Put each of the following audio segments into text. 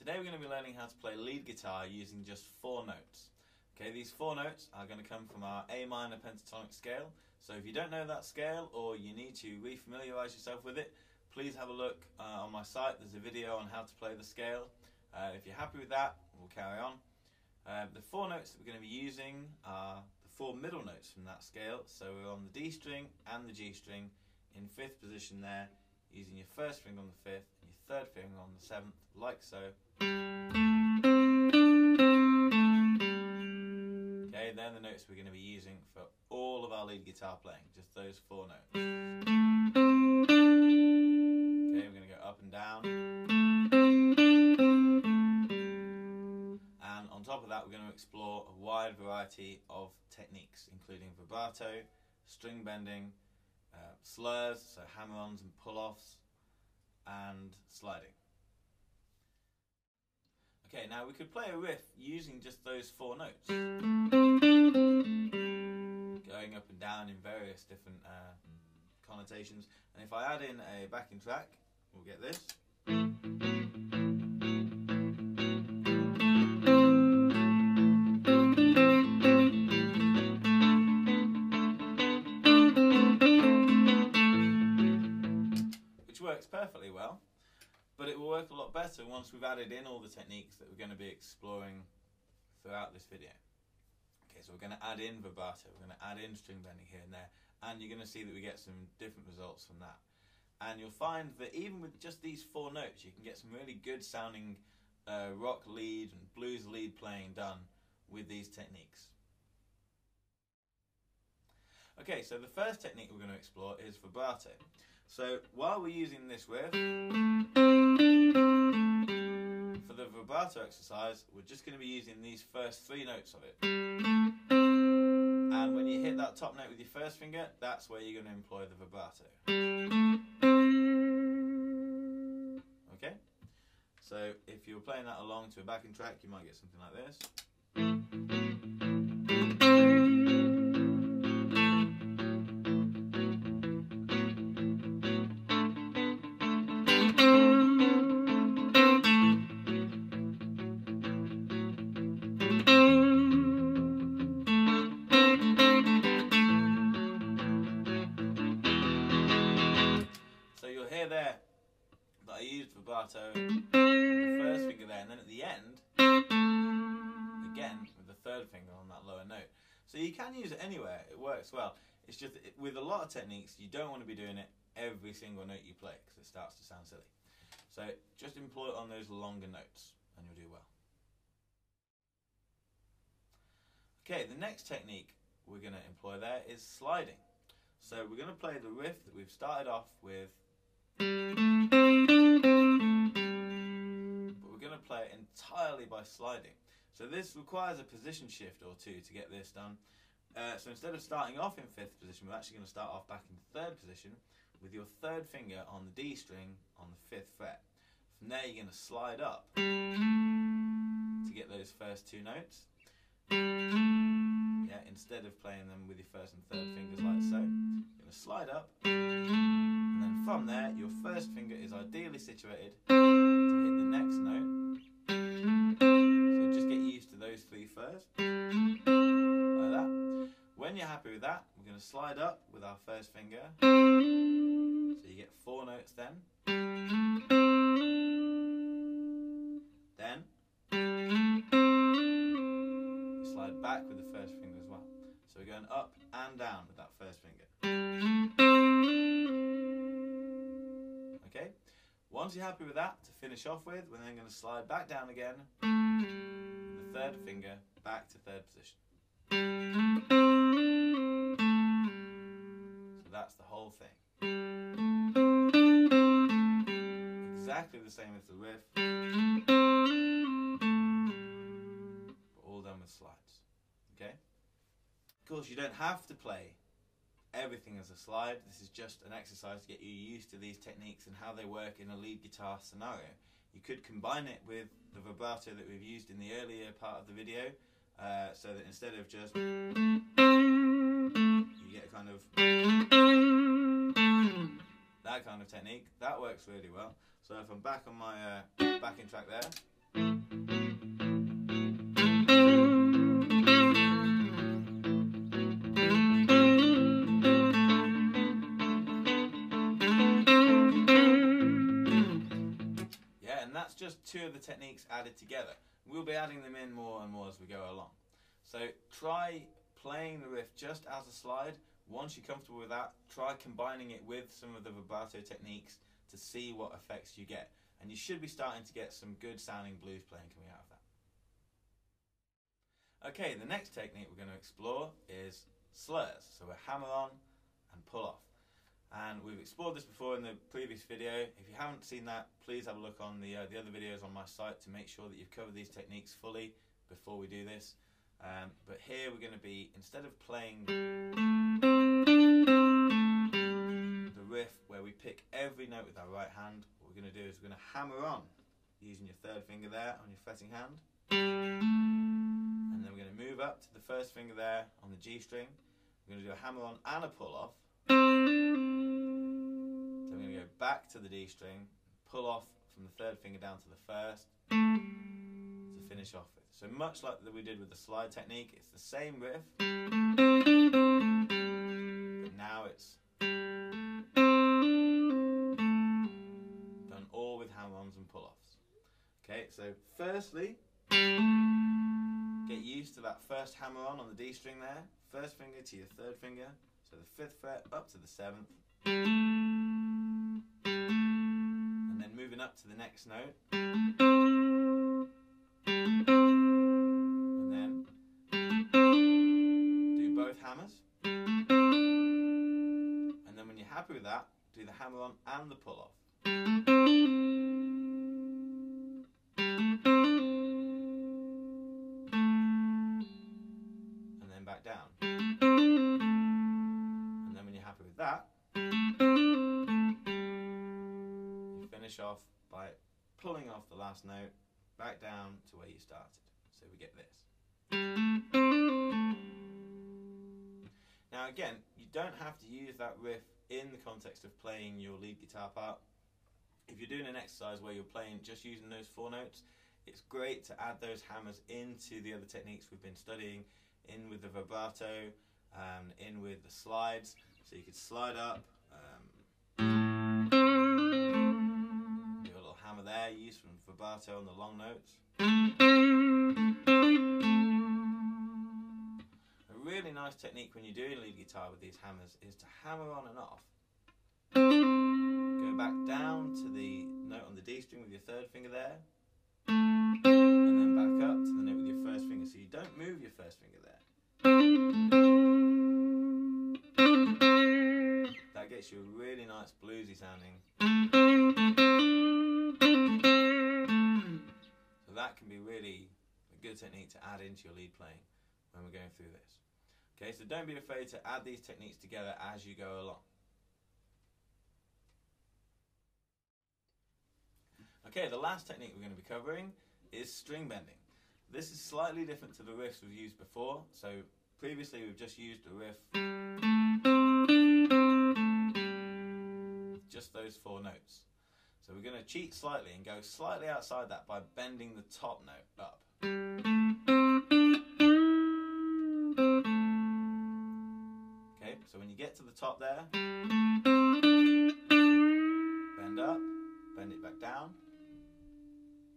Today we're going to be learning how to play lead guitar using just 4 notes. Okay, these 4 notes are going to come from our A minor pentatonic scale. So if you don't know that scale or you need to re-familiarise yourself with it, please have a look on my site. There's a video on how to play the scale. If you're happy with that, we'll carry on. The 4 notes that we're going to be using are the 4 middle notes from that scale. So we're on the D string and the G string in 5th position there, using your 1st finger on the 5th and your 3rd finger on the 7th, like so. Okay, they're the notes we're going to be using for all of our lead guitar playing, just those 4 notes. Okay, we're going to go up and down. And on top of that, we're going to explore a wide variety of techniques, including vibrato, string bending, slurs, so hammer-ons and pull-offs, and sliding. Okay, now we could play a riff using just those 4 notes, going up and down in various different connotations. And if I add in a backing track, we'll get this. Which works perfectly well. But it will work a lot better once we've added in all the techniques that we're going to be exploring throughout this video. Okay, so we're going to add in vibrato, we're going to add in string bending here and there, and you're going to see that we get some different results from that. And you'll find that even with just these 4 notes, you can get some really good sounding rock lead and blues lead playing done with these techniques. Okay, so the first technique we're going to explore is vibrato. So while we're using this riff, for the vibrato exercise, we're just going to be using these first 3 notes of it. And when you hit that top note with your 1st finger, that's where you're going to employ the vibrato. Okay? So if you're playing that along to a backing track, you might get something like this. There that I used vibrato with the 1st finger there, and then at the end again with the 3rd finger on that lower note. So you can use it anywhere, it works well. It's just that with a lot of techniques you don't want to be doing it every single note you play because it starts to sound silly. So just employ it on those longer notes and you'll do well. Okay, the next technique we're going to employ there is sliding. So we're going to play the riff that we've started off with, but we're going to play it entirely by sliding. So this requires a position shift or 2 to get this done. So instead of starting off in 5th position, we're actually going to start off back in 3rd position with your 3rd finger on the D string on the 5th fret. From there you're going to slide up to get those first 2 notes. Yeah, instead of playing them with your 1st and 3rd fingers like so, you're going to slide up. And then from there, your 1st finger is ideally situated to hit the next note. So just get used to those 3 first, like that. When you're happy with that, we're going to slide up with our 1st finger. So you get 4 notes then. Then you slide back with the 1st finger as well. So we're going up and down with that 1st finger. Okay, once you're happy with that, to finish off with, we're then going to slide back down again, with the 3rd finger back to 3rd position. So that's the whole thing. Exactly the same as the riff, but all done with slides. Okay? Of course, you don't have to play everything as a slide. This is just an exercise to get you used to these techniques and how they work in a lead guitar scenario. You could combine it with the vibrato that we've used in the earlier part of the video, so that instead of just, you get a kind of that kind of technique. That works really well. So if I'm back on my backing track there, Yeah, and that's just two of the techniques added together. We'll be adding them in more and more as we go along. So try playing the riff just as a slide. Once you're comfortable with that, try combining it with some of the vibrato techniques to see what effects you get. And you should be starting to get some good sounding blues playing coming out of that. Okay, the next technique we're going to explore is slurs. So we're hammer on and pull off. And we've explored this before in the previous video. If you haven't seen that, please have a look on the other videos on my site to make sure that you've covered these techniques fully before we do this. But here we're going to be, instead of playing the riff where we pick every note with our right hand, what we're going to do is we're going to hammer on using your third finger there on your fretting hand. And then we're going to move up to the first finger there on the G string. We're going to do a hammer on and a pull off. Then we're going to go back to the D string, pull off from the third finger down to the first to finish off with. So much like that we did with the slide technique, it's the same riff, but now it's done all with hammer-ons and pull-offs. Okay, so firstly, get used to that first hammer-on the D string there, first finger to your third finger, so the 5th fret up to the 7th, and then moving up to the next note, and then do both hammers, and then when you're happy with that, do the hammer on and the pull off. And then back down. With that, you finish off by pulling off the last note back down to where you started. So we get this. Now again, you don't have to use that riff in the context of playing your lead guitar part. If you're doing an exercise where you're playing just using those 4 notes, it's great to add those hammers into the other techniques we've been studying, in with the vibrato, in with the slides. So you could slide up, do a little hammer there, used from vibrato on the long notes. A really nice technique when you're doing lead guitar with these hammers is to hammer on and off. Go back down to the note on the D string with your third finger there, and then back up to the note with your first finger, so you don't move your first finger there. That gets you a really nice bluesy sounding. So that can be really a good technique to add into your lead playing when we're going through this. Okay, so don't be afraid to add these techniques together as you go along. Okay, the last technique we're going to be covering is string bending. This is slightly different to the riffs we've used before. So previously we've just used a riff, just those 4 notes. So we're going to cheat slightly and go slightly outside that by bending the top note up. Okay, so when you get to the top there, bend up, bend it back down,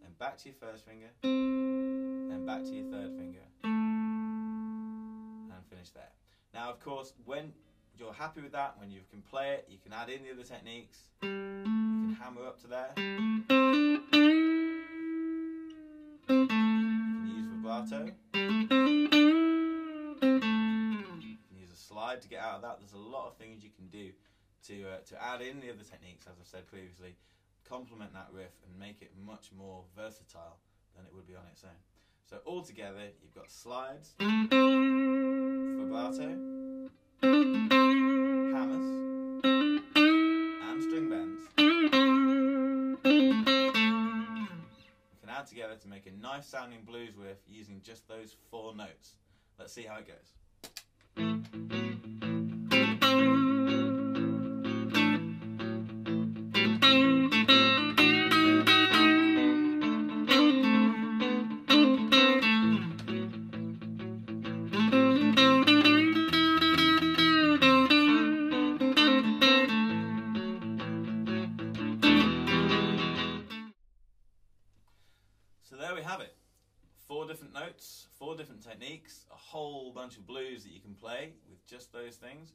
then back to your first finger, then back to your third finger, and finish there. Now of course, when you're happy with that, when you can play it, you can add in the other techniques. You can hammer up to there. You can use vibrato. You can use a slide to get out of that. There's a lot of things you can do to add in the other techniques, as I've said previously, complement that riff and make it much more versatile than it would be on its own. So all together, you've got slides, vibrato, hammers, and string bends. We can add together to make a nice sounding blues riff using just those 4 notes. Let's see how it goes. we have it. 4 different notes, 4 different techniques, a whole bunch of blues that you can play with just those things.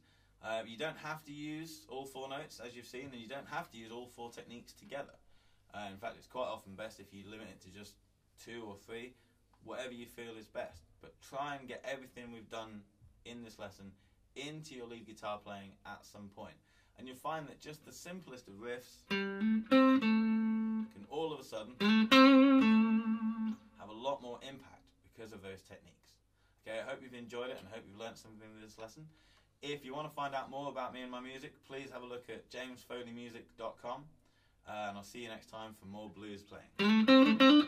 You don't have to use all 4 notes, as you've seen, and you don't have to use all 4 techniques together. In fact, it's quite often best if you limit it to just 2 or 3, whatever you feel is best. But try and get everything we've done in this lesson into your lead guitar playing at some point. And you'll find that just the simplest of riffs can all of a sudden have a lot more impact because of those techniques. Okay, I hope you've enjoyed it and I hope you've learned something with this lesson. If you want to find out more about me and my music, please have a look at jamesfoleymusic.com, and I'll see you next time for more blues playing.